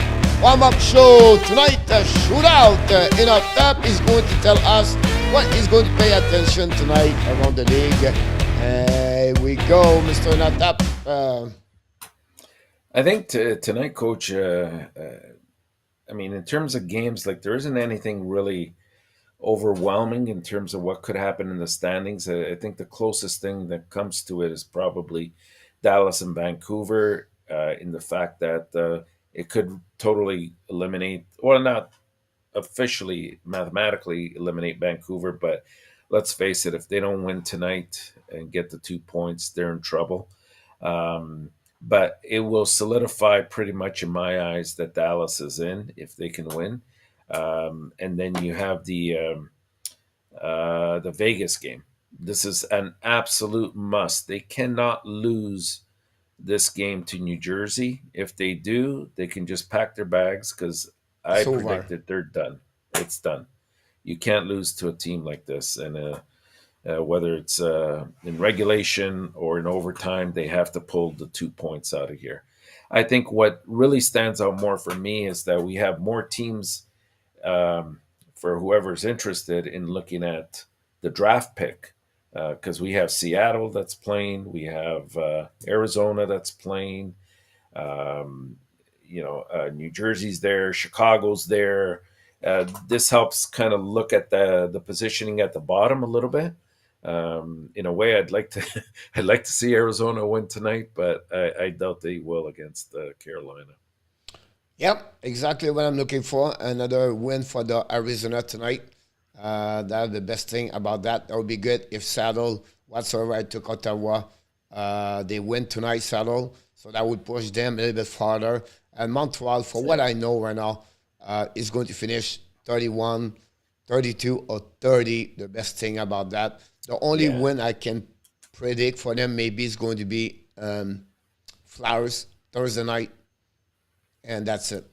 warm-up show. Tonight, the shootout. ENORTAP is going to tell us what is going to pay attention tonight around the league. Here we go, Mr. ENORTAP. I think tonight, Coach, I mean, in terms of games, like there isn't anything really overwhelming in terms of what could happen in the standings. I think the closest thing that comes to it is probably Dallas and Vancouver, in the fact that it could totally eliminate, or not officially, mathematically eliminate Vancouver, but let's face it, if they don't win tonight and get the 2 points, they're in trouble. But it will solidify pretty much in my eyes that Dallas is in if they can win. And then you have the Vegas game. This is an absolute must. They cannot lose this game to New Jersey. If they do, they can just pack their bags because I predicted they're done. It's done. You can't lose to a team like this. And whether it's in regulation or in overtime, they have to pull the 2 points out of here. I think what really stands out more for me is that we have more teams, for whoever's interested in looking at the draft pick, because we have Seattle that's playing, we have Arizona that's playing, New Jersey's there, Chicago's there. This helps kind of look at the positioning at the bottom a little bit. In a way, I'd like to see Arizona win tonight, but I doubt they will against Carolina. Yep, exactly what I'm looking for. Another win for the Arizona tonight. That's the best thing about that. That would be good if Seattle, whatsoever I took Ottawa, they win tonight, Seattle. So that would push them a little bit farther. And Montreal, for what I know right now, is going to finish 31, 32, or 30. The best thing about that. The only win I can predict for them maybe is going to be Flowers Thursday night. And that's it.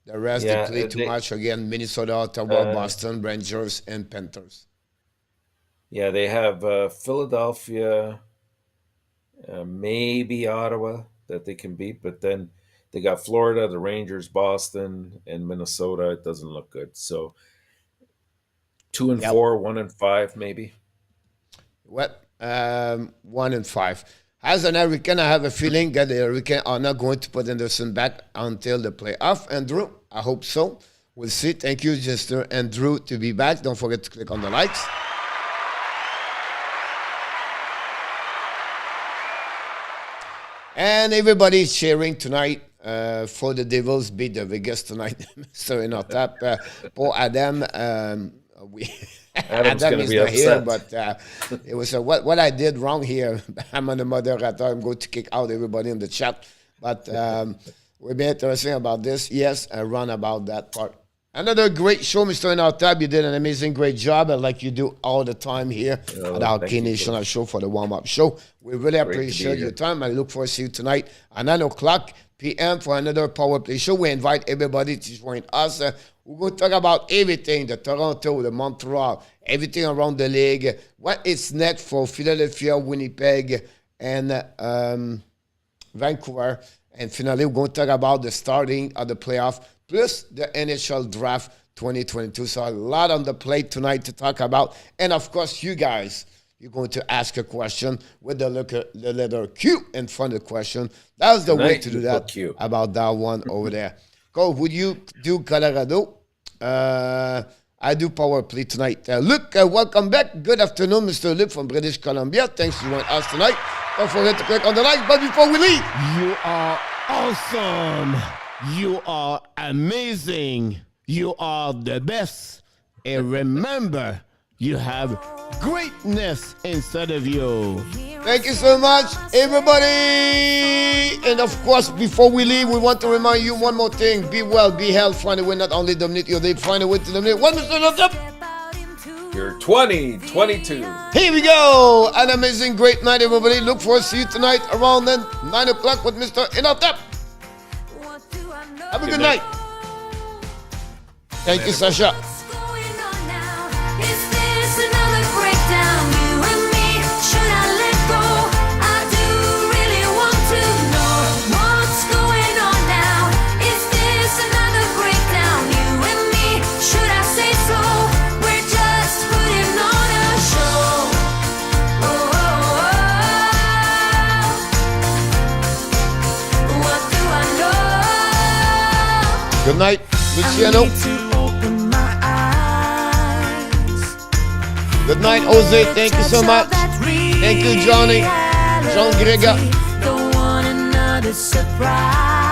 The rest, they play too much. Again, Minnesota, Ottawa, Boston, Rangers, and Panthers. Yeah, they have Philadelphia, maybe Ottawa that they can beat. But then they got Florida, the Rangers, Boston, and Minnesota. It doesn't look good. So 2-4, 1-5 maybe. What? 1-5. As an Hurricane, I have a feeling that the Hurricane are not going to put Anderson back until the playoff. Andrew, I hope so. We'll see. Thank you, Mr. Andrew, to be back. Don't forget to click on the likes. And everybody's cheering tonight for the Devils beat the Vegas tonight. Mr. ENORTAP, poor Adam. Adam's going to be upset. Here, but it was what I did wrong here. I'm on the moderator. I'm going to kick out everybody in the chat. But we'll be interesting about this. Yes, I run about that part. Another great show, Mr. ENORTAP. You did an amazing, great job, like you do all the time here at our K-National show for the warm-up show. We really appreciate your time. I look forward to see you tonight at 9 o'clock p.m. for another Power Play show. We invite everybody to join us. We're going to talk about everything, the Toronto, the Montreal, everything around the league, what is next for Philadelphia, Winnipeg, and Vancouver. And finally, we're going to talk about the starting of the playoff, plus the NHL draft 2022. So a lot on the plate tonight to talk about. And, of course, you guys, you're going to ask a question with the letter Q in front of the question. That's the way to do that about that one over there. Go, would you do Colorado? I do Power Play tonight. Luc, welcome back. Good afternoon, Mr. Luc from British Columbia. Thanks for joining us tonight. Don't forget to click on the like. But before we leave, you are awesome. You are amazing. You are the best. And remember, you have greatness inside of you. Thank you so much, everybody. And of course, before we leave, we want to remind you one more thing. Be well, be healthy. Find a way not only dominate your day, find a way to dominate. One, Mr. ENORTAP. You're 2022. Here we go. An amazing, great night, everybody. Look forward to see you tonight around 9 o'clock with Mr. ENORTAP. Have a good night. Thank you, Sasha. What's going on now? Is this another breakdown? You and me, should I let go? I do really want to know what's going on now. Is this another breakdown? You and me, should I say so? We're just putting on a show. Oh, oh, oh. What do I know? Good night, Luciano. Good night, Jose. Thank you so much. Thank you, Johnny. Jean Grega. Don't want another surprise.